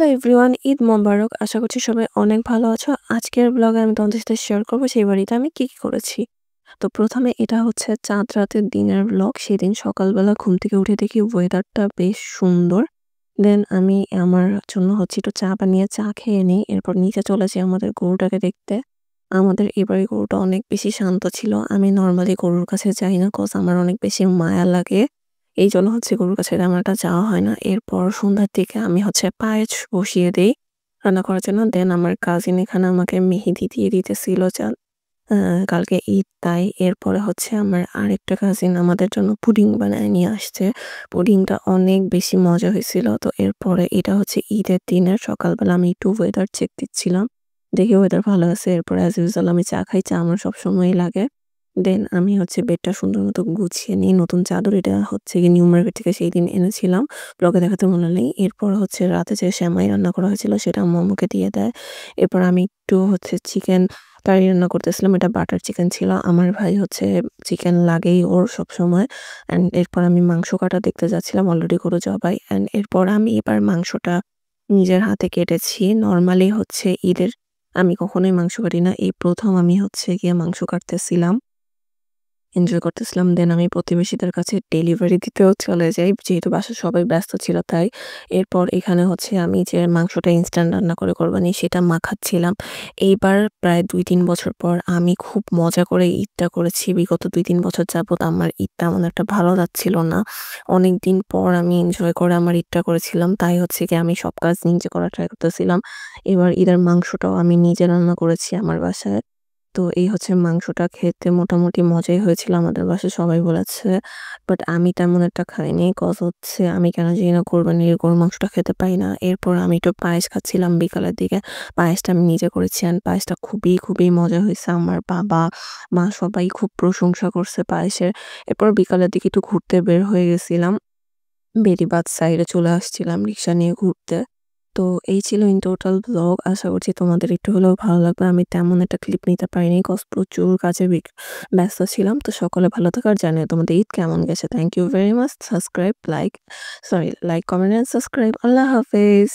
Hello everyone, Eid মোবারক। আশা করছি সবাই অনেক ভালো আছো। আজকের ব্লগে আমি তোমাদের সাথে শেয়ার করব সেই বাড়িতে আমি কি করেছি। তো প্রথমে এটা হচ্ছে চাঁদ রাতের দিনের ব্লগ। সেদিন সকালবেলা ঘুম থেকে উঠে দেখি ওয়েদারটা বেশ সুন্দর। দেন আমি আমার জন্য হচ্ছে একটু চা বানিয়ে চা খেয়ে নিই। এরপর নিচে চলে যাই আমাদের গরুটাকে দেখতে। আমাদের এবারে গরুটা অনেক বেশি শান্ত ছিল। আমি নরমালি গরুর কাছে যাই না, কজ আমার অনেক বেশি মায়া লাগে। এইজন্য হচ্ছে গরুর কাছে তেমন একটা যাওয়া হয় না। এরপর সন্ধ্যার দিকে আমি হচ্ছে পায়েস বসিয়ে দেই রান্না করার জন্য। দেন আমার কাজিন এখানে আমাকে মেহেদি দিয়ে দিতেছিল আ কালকে ঈদ তাই। এরপরে হচ্ছে আমার আরেকটা কাজিন আমাদের জন্য পুডিং বানায় নিয়ে আসছে। পুডিংটা অনেক বেশি মজা হয়েছিল। তো এরপরে এটা হচ্ছে ঈদের দিনের সকালবেলা আমি একটু ওয়েদার চেক দিচ্ছিলাম। দেখি ওয়েদার ভালো আছে। এরপর অ্যাজ ইউজুয়াল আমি চা খাই। চা আমার সবসময়ই লাগে। দেন আমি হচ্ছে বেডটা সুন্দর মতো গুছিয়ে নিই। নতুন চাদর এটা হচ্ছে গিয়ে নিউ মার্কেট থেকে সেইদিন এনেছিলাম। ব্লগে দেখাতে মনে নেই। এরপর হচ্ছে রাতে যে সেমাই রান্না করা হয়েছিল সেটা আম্মু আমাকে দিয়ে দেয়। এরপর আমি একটু হচ্ছে চিকেন কারি রান্না করতেছিলাম। এটা বাটার চিকেন ছিল। আমার ভাই হচ্ছে চিকেন লাগেই ওর সবসময়। অ্যান্ড এরপর আমি মাংস কাটা দেখতে যাচ্ছিলাম। অলরেডি গরু জবাই। অ্যান্ড এরপর আমি এবার মাংসটা নিজের হাতে কেটেছি। নরমালি হচ্ছে ঈদের আমি কখনোই মাংস কাটি না। এই ১ম আমি হচ্ছে গিয়ে মাংস কাটতেছিলাম। এনজয় করতেছিলাম। দেন আমি প্রতিবেশীদের কাছে ডেলিভারি দিতেও চলে যাই। যেহেতু বাসায় সবাই ব্যস্ত ছিল তাই। এরপর এখানে হচ্ছে আমি যে মাংসটা ইনস্ট্যান্ট রান্না করে কোরবানি সেটা মাখাচ্ছিলাম। এইবার প্রায় ২-৩ বছর পর আমি খুব মজা করে ঈদটা করেছি। বিগত ২-৩ বছর যাবত আমার ঈদটা তেমন একটা ভালো যাচ্ছিল না। অনেকদিন পর আমি এনজয় করে আমার ঈদটা করেছিলাম। তাই হচ্ছে গিয়ে আমি সব কাজ নিজে করার ট্রাই করতেছিলাম। এবার ঈদের মাংসটাও আমি নিজে রান্না করেছি আমার বাসায়। তো এই হচ্ছে মাংসটা খেতে মোটামুটি মজাই হয়েছিল। আমাদের বাসায় সবাই বলেছে। বাট আমি তেমন একটা খাইনি। কজ হচ্ছে আমি কেন জানি না কোরবানির গরুর মাংসটা খেতে পারি না। এরপর আমি একটু পায়েস খাচ্ছিলাম বিকালের দিকে। পায়েসটা আমি নিজে করেছি অ্যান্ড পায়েসটা খুবই, খুবই মজা হয়েছে। আমার বাবা, মা সবাই খুব প্রশংসা করছে পায়েসের। এরপর বিকালের দিকে একটু ঘুরতে বের হয়ে গেছিলাম। বেড়িবাঁধ সাইডে চলে আসছিলাম রিক্সা নিয়ে ঘুরতে। তো এই ছিল ইন টোটাল ব্লগ। আশা করছি তোমাদের একটু হলেও ভালো লাগবে। আমি তেমন একটা ক্লিপ নিতে পারিনি কজ প্রচুর কাজে ব্যস্ত ছিলাম। তো সকলে ভালো থাকো আর জানিও তোমাদের ঈদ কেমন গেছে। Thank you very much. Like, comment and subscribe. Allah হাফেজ।